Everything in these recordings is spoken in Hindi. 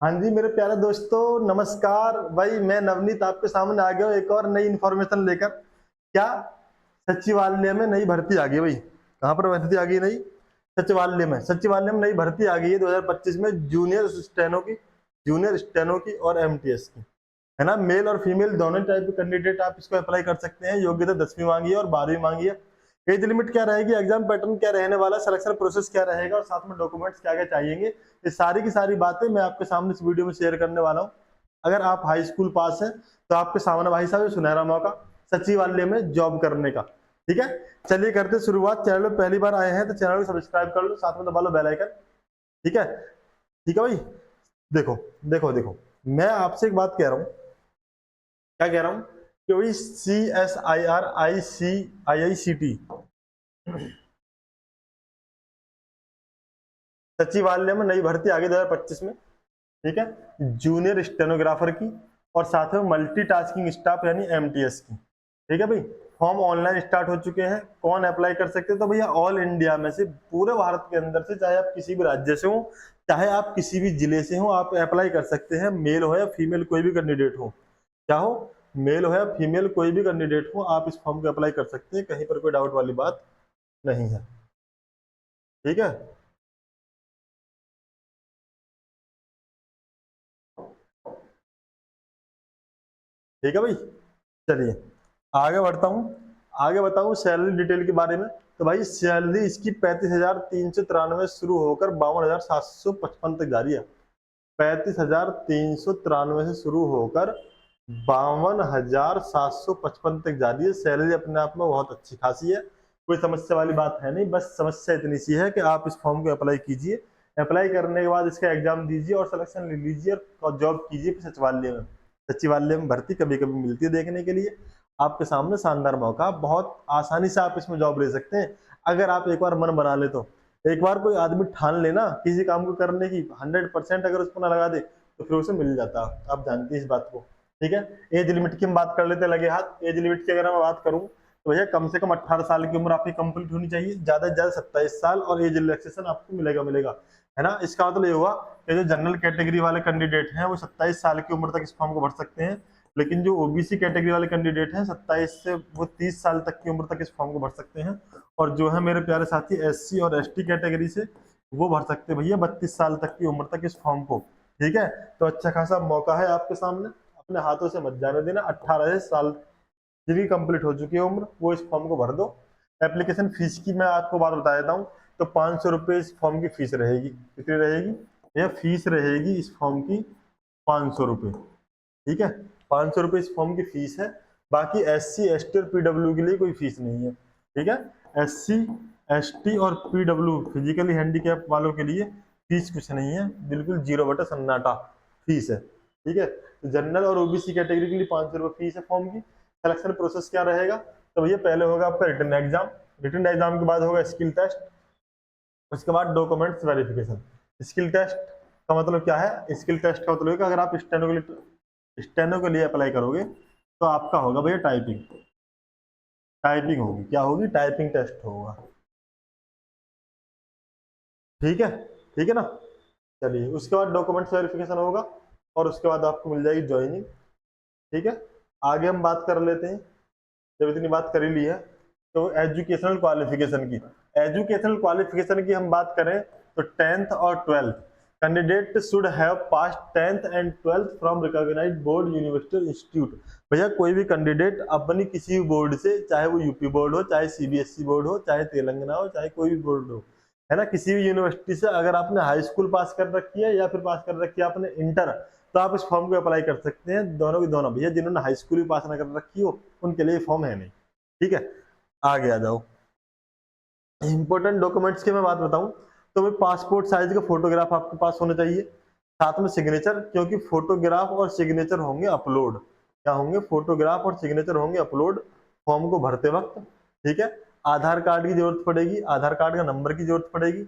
हाँ जी मेरे प्यारे दोस्तों, नमस्कार भाई। मैं नवनीत आपके सामने आ गया हूँ एक और नई इन्फॉर्मेशन लेकर। क्या सचिवालय में नई भर्ती आ गई भाई? कहाँ पर भर्ती आ गई नई? सचिवालय में नई भर्ती आ गई है 2025 में, जूनियर स्टेनो की और एमटीएस की, है ना। मेल और फीमेल दोनों टाइप के कैंडिडेट आप इसको अप्लाई कर सकते हैं। योग्यता 10वीं मांगी है और 12वीं मांगी है। एज लिमिट क्या रहेगी, एग्जाम पैटर्न क्या रहने वाला, सिलेक्शन प्रोसेस क्या रहेगा और साथ में डॉक्यूमेंट्स क्या क्या चाहिए, ये सारी की सारी बातें मैं आपके सामने इस वीडियो में शेयर करने वाला हूँ। अगर आप हाई स्कूल पास हैं तो आपके सामने भाई साहब सुनहरा मौका सचिवालय में जॉब करने का। ठीक है, चलिए करते शुरुआत। चैनल में पहली बार आए हैं तो चैनल को सब्सक्राइब कर लो, साथ में दबा लो बेल आइकन। ठीक है, ठीक है भाई। देखो देखो देखो, मैं आपसे एक बात कह रहा हूँ। क्या कह रहा हूँ कि वही CSIR ICIICT सचिवालय में नई भर्ती आ गई 2025 में। ठीक है, जूनियर स्टेनोग्राफर की और साथ में मल्टीटास्किंग स्टाफ यानी एमटीएस की। ठीक है भाई, फॉर्म ऑनलाइन स्टार्ट हो चुके हैं। कौन अप्लाई कर सकते हैं? तो भैया ऑल इंडिया में से, पूरे भारत के अंदर से, चाहे आप किसी भी राज्य से हो, चाहे आप किसी भी जिले से हो, आप अप्लाई कर सकते हैं। मेल हो या फीमेल कोई भी कैंडिडेट हो, चाहो मेल हो या फीमेल कोई भी कैंडिडेट हो, आप इस फॉर्म को अप्लाई कर सकते हैं। कहीं पर कोई डाउट वाली बात नहीं है। ठीक है, ठीक है भाई। चलिए आगे बढ़ता हूँ। आगे बताऊँ सैलरी डिटेल के बारे में। तो भाई सैलरी इसकी 35,393 शुरू होकर 52,755 तक जा रही है। 35,393 से शुरू होकर 52,755 तक जा रही है। सैलरी अपने आप में बहुत अच्छी खासी है, कोई समस्या वाली बात है नहीं। बस समस्या इतनी सी है कि आप इस फॉर्म को अप्लाई कीजिए। अप्लाई करने के बाद इसका एग्जाम दीजिए और सिलेक्शन ले लीजिए और जॉब कीजिए सचिवालय में। सचिवालय में भर्ती कभी कभी मिलती है देखने के लिए। आपके सामने शानदार मौका, बहुत आसानी से आप इसमें जॉब ले सकते हैं अगर आप एक बार मन बना ले तो। एक बार कोई आदमी ठान लेना किसी काम को करने की 100% अगर उसको ना लगा दे तो फिर उसे मिल जाता। आप जानते हैं इस बात को। ठीक है, एज लिमिट की हम बात कर लेते हैं लगे हाथ। एज लिमिट की अगर मैं बात करूं तो भैया कम से कम 18 साल की उम्र आपकी कंप्लीट होनी चाहिए, ज्यादा से ज्यादा 27 साल, और एज रिलैक्सेशन आपको मिलेगा, है ना। इसका मतलब ये हुआ कि जो जनरल कैटेगरी वाले कैंडिडेट हैं वो 27 साल की उम्र तक इस फॉर्म को भर सकते हैं। लेकिन जो ओबीसी कैटेगरी वाले कैंडिडेट हैं 27 से वो 30 साल तक की उम्र तक इस फॉर्म को भर सकते हैं। और जो है मेरे प्यारे साथी एससी और एसटी कैटेगरी से, वो भर सकते हैं भैया 32 साल तक की उम्र तक इस फॉर्म को। ठीक है, तो अच्छा खासा मौका है आपके सामने, अपने हाथों से मत जाने देना। 18 साल जिनकी कंप्लीट हो चुकी है उम्र वो इस फॉर्म को भर दो। एप्लीकेशन फीस की मैं आपको बात बता देता हूँ। तो 500 रुपये इस फॉर्म की फीस रहेगी। कितनी रहेगी? यह फीस रहेगी इस फॉर्म की 500 रुपये। ठीक है, 500 रुपये इस फॉर्म की फीस है। बाकी SC ST और PW के लिए कोई फीस नहीं है। ठीक है, SC ST और PW फिजिकली हैंडीकैप वालों के लिए फीस कुछ नहीं है, बिल्कुल 0/सन्नाटा फीस है। ठीक है, तो जनरल और ओबीसी कैटेगरी के लिए 500 रुपये फीस है फॉर्म की। सिलेक्शन प्रोसेस क्या रहेगा? तो भैया पहले होगा आपका रिटन एग्जाम। रिटन एग्जाम के बाद होगा स्किल टेस्ट, उसके बाद डॉक्यूमेंट्स वेरिफिकेशन। स्किल टेस्ट का मतलब क्या है? स्किल टेस्ट का मतलब है कि अगर आप स्टेनो के लिए अप्लाई करोगे तो आपका होगा भैया टाइपिंग। टाइपिंग होगी, क्या होगी? टाइपिंग टेस्ट होगा। ठीक है, ठीक है ना। चलिए उसके बाद डॉक्यूमेंट्स वेरिफिकेशन होगा और उसके बाद आपको मिल जाएगी ज्वाइनिंग। ठीक है, आगे हम बात कर लेते हैं। जब इतनी बात कर ही ली है तो एजुकेशनल क्वालिफिकेशन की, हम बात करें तो 10th और 12th candidate should have pass 10th and 12th from recognised board university institute. भैया कोई भी कैंडिडेट अपनी किसी भी बोर्ड से, चाहे वो यूपी बोर्ड हो, चाहे सीबीएसई बोर्ड हो, चाहे तेलंगाना हो, चाहे कोई भी बोर्ड हो, है ना, किसी भी यूनिवर्सिटी से अगर आपने हाई स्कूल पास कर रखी है या फिर पास कर रखी है आपने इंटर, तो आप इस फॉर्म को अप्लाई कर सकते हैं। दोनों की दोनों। भैया जिन्होंने हाई स्कूल भी पास ना कर रखी हो उनके लिए फॉर्म है नहीं। ठीक है, आगे आ जाओ। इंपॉर्टेंट डॉक्यूमेंट्स की मैं बात बताऊं तो भाई पासपोर्ट साइज का फोटोग्राफ आपके पास होना चाहिए, साथ में सिग्नेचर, क्योंकि फोटोग्राफ और सिग्नेचर होंगे अपलोड। क्या होंगे? फोटोग्राफ और सिग्नेचर होंगे अपलोड फॉर्म को भरते वक्त। ठीक है, आधार कार्ड की जरूरत पड़ेगी, आधार कार्ड का नंबर की जरूरत पड़ेगी,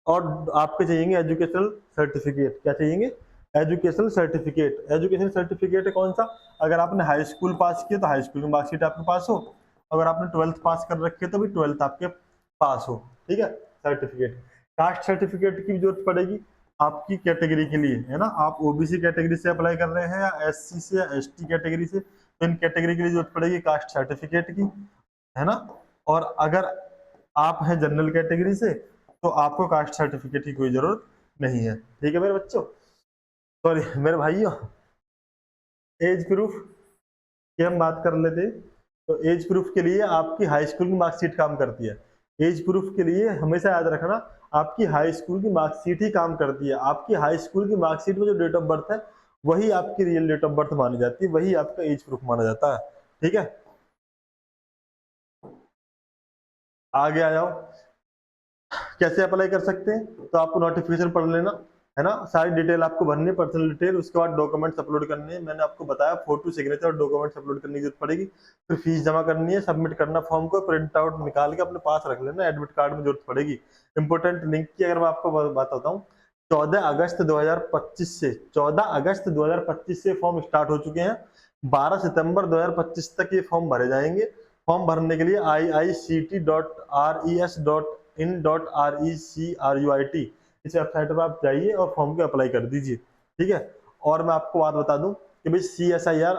और आपके चाहिए एजुकेशनल सर्टिफिकेट। क्या चाहिए? Educational certificate. एजुकेशन सर्टिफिकेट कौन सा? अगर आपने हाई स्कूल पास किया तो हाई स्कूल की मार्कशीट आपके पास हो, अगर आपने 12th पास कर रखी है तो भी 12th आपके पास हो। ठीक है, सर्टिफिकेट। कास्ट सर्टिफिकेट की जरूरत पड़ेगी, आपकी कैटेगरी के लिए, है ना। आप ओबीसी कैटेगरी से अप्लाई कर रहे हैं या एससी से या एसटी कैटेगरी से, तो इन कैटेगरी के लिए जरूरत पड़ेगी कास्ट सर्टिफिकेट की, है ना। और अगर आप हैं जनरल कैटेगरी से तो आपको कास्ट सर्टिफिकेट की कोई जरूरत नहीं है। ठीक है मेरे बच्चों, सॉरी मेरे भाइयों। एज प्रूफ की हम बात कर लेते हैं, तो एज प्रूफ के लिए आपकी हाई स्कूल की मार्कशीट काम करती है। एज प्रूफ के लिए हमेशा याद रखना, आपकी हाई स्कूल की मार्कशीट ही काम करती है। आपकी हाई स्कूल की मार्कशीट में जो डेट ऑफ बर्थ है वही आपकी रियल डेट ऑफ बर्थ मानी जाती है, वही आपका एज प्रूफ माना जाता है। ठीक है, आगे आ जाओ। कैसे अप्लाई कर सकते हैं, तो आपको नोटिफिकेशन पढ़ लेना, है ना। सारी डिटेल आपको भरनी है, पर्सनल डिटेल, उसके बाद डॉक्यूमेंट्स अपलोड करने हैं। मैंने आपको बताया फोटो, सिग्नेचर और डॉक्यूमेंट्स अपलोड करने की जरूरत पड़ेगी। फिर फीस जमा करनी है, सबमिट करना फॉर्म को, प्रिंट आउट निकाल के अपने पास रख लेना, एडमिट कार्ड में जरूरत पड़ेगी। इंपॉर्टेंट लिंक की अगर मैं आपको बात बताऊँ, 14 अगस्त 2025 से 14 अगस्त 2025 से फॉर्म स्टार्ट हो चुके हैं। 12 सितंबर 2025 तक ये फॉर्म भरे जाएंगे। फॉर्म भरने के लिए iict.res.in.recruit इस वेबसाइट पर आप जाइए और फॉर्म को अप्लाई कर दीजिए। ठीक है, और मैं आपको बात बता दूं कि भाई CSIR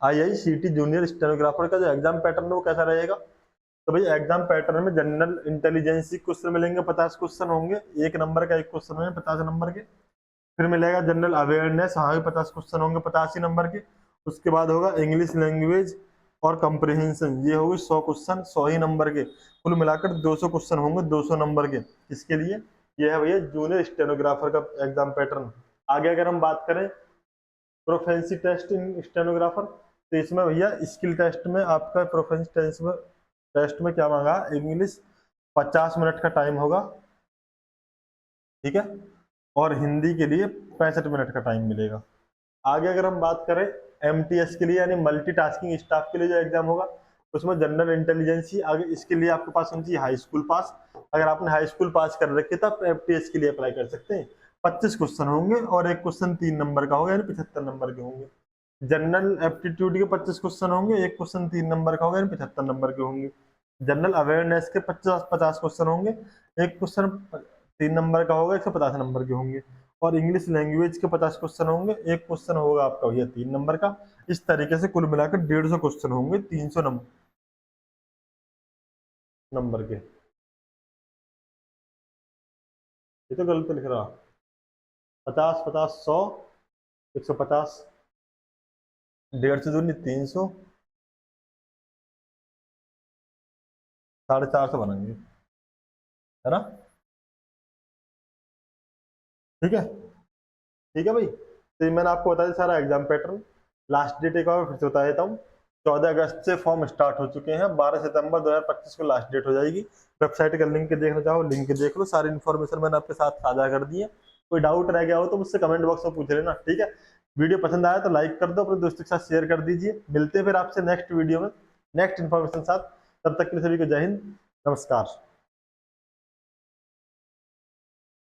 IICT जूनियर स्टेनोग्राफर का जो एग्जाम पैटर्न है वो कैसा रहेगा। तो भाई एग्जाम पैटर्न में जनरल इंटेलिजेंस क्वेश्चन मिलेंगे, 50 क्वेश्चन होंगे, 1 नंबर का एक क्वेश्चन है 50 नंबर के। फिर मिलेगा जनरल अवेयरनेस, हाँ 50 क्वेश्चन होंगे 85 नंबर के। उसके बाद होगा इंग्लिश लैंग्वेज और कंप्रिहेंशन, ये होगी 100 क्वेश्चन 100 ही नंबर के। कुल मिलाकर 200 क्वेश्चन होंगे 200 नंबर के। इसके लिए ये है भैया जूनियर स्टेनोग्राफर का एग्जाम पैटर्न। आगे अगर हम बात करें प्रोफेंसी टेस्ट इन स्टेनोग्राफर, तो इसमें भैया स्किल टेस्ट में आपका प्रोफेंसी टेस्ट में क्या मांगा, इंग्लिश 50 मिनट का टाइम होगा, ठीक है, और हिंदी के लिए 65 मिनट का टाइम मिलेगा। आगे अगर हम बात करें MTS के लिए यानी मल्टीटास्किंग स्टाफ के लिए जो एग्जाम होगा, उसमें जनरल इंटेलिजेंस ही आगे, इसके लिए आपके पास होनी चाहिए हाई स्कूल पास। अगर आपने हाई स्कूल पास कर रखे तो आप MTS के लिए अप्लाई कर सकते हैं। 25 क्वेश्चन होंगे और एक क्वेश्चन 3 नंबर का होगा, यानी 75 नंबर के होंगे। जनरल एप्टीट्यूड के 25 क्वेश्चन होंगे, एक क्वेश्चन 3 नंबर का होगा, यानी 75 नंबर के होंगे। जनरल अवेयरनेस के 50 क्वेश्चन होंगे, एक क्वेश्चन 3 नंबर का होगा, 150 नंबर के होंगे। और इंग्लिश लैंग्वेज के 50 क्वेश्चन होंगे, एक क्वेश्चन होगा आपका भैया 3 नंबर का। इस तरीके से कुल मिलाकर 150 क्वेश्चन होंगे 300 नंबर के। ये तो गलत लिख रहा, 50 50 100 150, 150 दूनी 300, 450 बनाएंगे, है ना। ठीक है, ठीक है भाई, तो ये मैंने आपको बता दिया सारा एग्जाम पैटर्न। लास्ट डेट एक बार फिर से बता देता हूँ, 14 अगस्त से फॉर्म स्टार्ट हो चुके हैं, 12 सितंबर 2025 को लास्ट डेट हो जाएगी। वेबसाइट का लिंक देखना चाहो लिंक देख लो, सारी इन्फॉर्मेशन मैंने आपके साथ साझा कर दी है। कोई डाउट रह गया हो तो मुझसे कमेंट बॉक्स में पूछ लेना, ठीक है। वीडियो पसंद आया तो लाइक कर दो, अपने दोस्तों के साथ शेयर कर दीजिए। मिलते हैं फिर आपसे नेक्स्ट वीडियो में नेक्स्ट इन्फॉर्मेशन साथ, तब तक के लिए सभी को जय हिंद, नमस्कार।